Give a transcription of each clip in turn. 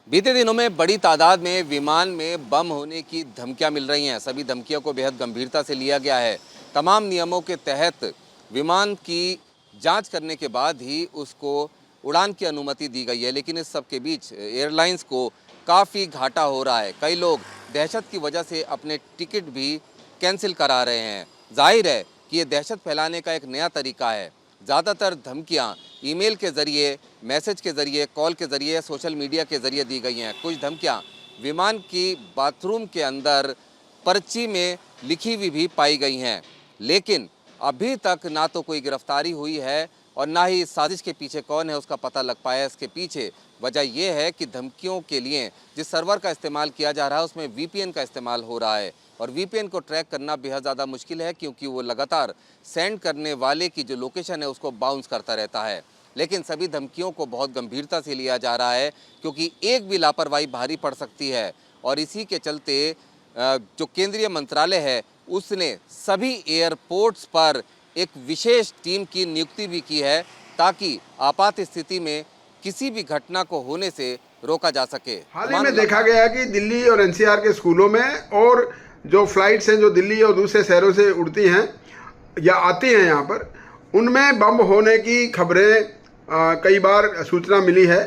बीते दिनों में बड़ी तादाद में विमान में बम होने की धमकियां मिल रही हैं। सभी धमकियों को बेहद गंभीरता से लिया गया है। तमाम नियमों के तहत विमान की जांच करने के बाद ही उसको उड़ान की अनुमति दी गई है। लेकिन इस सब के बीच एयरलाइंस को काफ़ी घाटा हो रहा है। कई लोग दहशत की वजह से अपने टिकट भी कैंसिल करा रहे हैं। जाहिर है कि ये दहशत फैलाने का एक नया तरीका है। ज़्यादातर धमकियां ईमेल के ज़रिए, मैसेज के ज़रिए, कॉल के ज़रिए या सोशल मीडिया के ज़रिए दी गई हैं। कुछ धमकियां विमान की बाथरूम के अंदर पर्ची में लिखी हुई भी पाई गई हैं। लेकिन अभी तक ना तो कोई गिरफ्तारी हुई है और ना ही इस साजिश के पीछे कौन है उसका पता लग पाया। इसके पीछे वजह यह है कि धमकियों के लिए जिस सर्वर का इस्तेमाल किया जा रहा है उसमें VPN का इस्तेमाल हो रहा है और VPN को ट्रैक करना बेहद ज़्यादा मुश्किल है, क्योंकि वो लगातार सेंड करने वाले की जो लोकेशन है उसको बाउंस करता रहता है। लेकिन सभी धमकियों को बहुत गंभीरता से लिया जा रहा है, क्योंकि एक भी लापरवाही भारी पड़ सकती है। और इसी के चलते जो केंद्रीय मंत्रालय है उसने सभी एयरपोर्ट्स पर एक विशेष टीम की नियुक्ति भी की है, ताकि आपात स्थिति में किसी भी घटना को होने से रोका जा सके। हाल ही में देखा गया है कि दिल्ली और NCR के स्कूलों में और जो फ्लाइट्स हैं जो दिल्ली और दूसरे शहरों से उड़ती हैं या आती हैं यहाँ पर, उनमें बम होने की खबरें कई बार सूचना मिली है।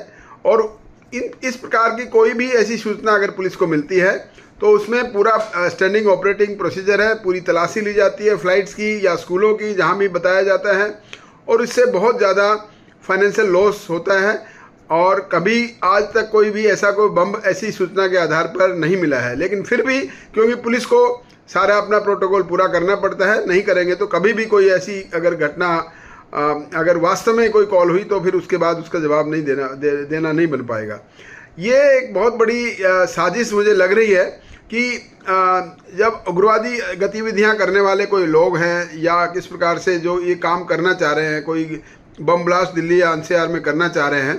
और इस प्रकार की कोई भी ऐसी सूचना अगर पुलिस को मिलती है तो उसमें पूरा स्टैंडिंग ऑपरेटिंग प्रोसीजर है, पूरी तलाशी ली जाती है फ्लाइट्स की या स्कूलों की, जहाँ भी बताया जाता है। और इससे बहुत ज़्यादा फाइनेंशियल लॉस होता है। और कभी आज तक कोई भी ऐसा कोई बम ऐसी सूचना के आधार पर नहीं मिला है। लेकिन फिर भी क्योंकि पुलिस को सारा अपना प्रोटोकॉल पूरा करना पड़ता है, नहीं करेंगे तो कभी भी कोई ऐसी अगर घटना अगर वास्तव में कोई कॉल हुई तो फिर उसके बाद उसका जवाब नहीं देना नहीं बन पाएगा। ये एक बहुत बड़ी साजिश मुझे लग रही है कि जब उग्रवादी गतिविधियां करने वाले कोई लोग हैं या किस प्रकार से जो ये काम करना चाह रहे हैं, कोई बम ब्लास्ट दिल्ली या NCR में करना चाह रहे हैं,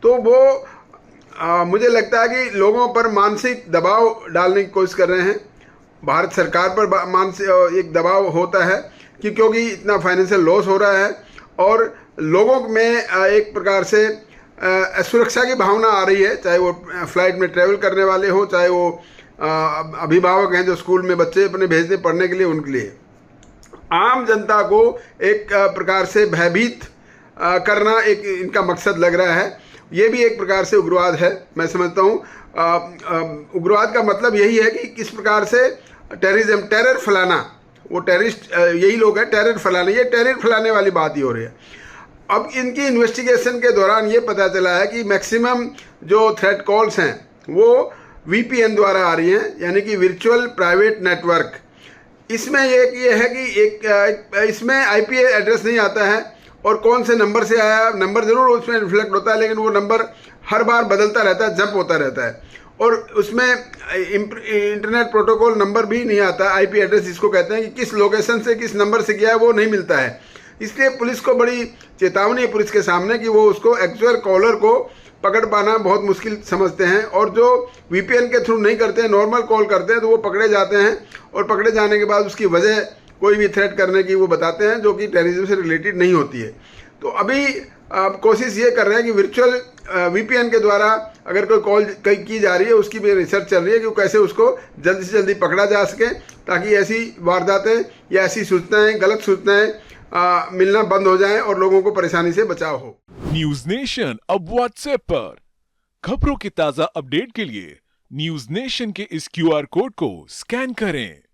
तो वो मुझे लगता है कि लोगों पर मानसिक दबाव डालने की कोशिश कर रहे हैं। भारत सरकार पर मानसिक एक दबाव होता है कि क्योंकि इतना फाइनेंशियल लॉस हो रहा है और लोगों में एक प्रकार से असुरक्षा की भावना आ रही है, चाहे वो फ्लाइट में ट्रैवल करने वाले हो, चाहे वो अभिभावक हैं जो स्कूल में बच्चे अपने भेजने पढ़ने के लिए, उनके लिए आम जनता को एक प्रकार से भयभीत करना एक इनका मकसद लग रहा है। ये भी एक प्रकार से उग्रवाद है, मैं समझता हूँ। उग्रवाद का मतलब यही है कि किस प्रकार से टेररिज्म, टेरर फैलाना, वो टेररिस्ट यही लोग हैं, टेरर फैलाना, ये टेरर फैलाने वाली बात ही हो रही है। अब इनकी इन्वेस्टिगेशन के दौरान ये पता चला है कि मैक्सिमम जो थ्रेट कॉल्स हैं वो VPN द्वारा आ रही हैं, यानी कि वर्चुअल प्राइवेट नेटवर्क। इसमें ये है कि इसमें IP एड्रेस नहीं आता है और कौन से नंबर से आया, नंबर ज़रूर उसमें रिफ्लेक्ट होता है, लेकिन वो नंबर हर बार बदलता रहता है, जंप होता रहता है। और उसमें इंटरनेट प्रोटोकॉल नंबर भी नहीं आता, IP एड्रेस जिसको कहते हैं, कि किस लोकेशन से किस नंबर से गया है वो नहीं मिलता है। इसलिए पुलिस को बड़ी चेतावनी है पुलिस के सामने कि वो उसको एक्चुअल कॉलर को पकड़ पाना बहुत मुश्किल समझते हैं। और जो VPN के थ्रू नहीं करते हैं, नॉर्मल कॉल करते हैं, तो वो पकड़े जाते हैं और पकड़े जाने के बाद उसकी वजह कोई भी थ्रेट करने की वो बताते हैं जो कि टेररिज्म से रिलेटेड नहीं होती है। तो अभी कोशिश ये कर रहे हैं कि वर्चुअल VPN के द्वारा अगर कोई कॉल की जा रही है उसकी भी रिसर्च चल रही है कि कैसे उसको जल्दी से जल्दी पकड़ा जा सके, ताकि ऐसी वारदातें या ऐसी सूचनाएं, गलत सूचनाएं मिलना बंद हो जाएं और लोगों को परेशानी से बचाव हो। न्यूज नेशन अब WhatsApp पर खबरों की ताजा अपडेट के लिए न्यूज नेशन के इस QR कोड को स्कैन करें।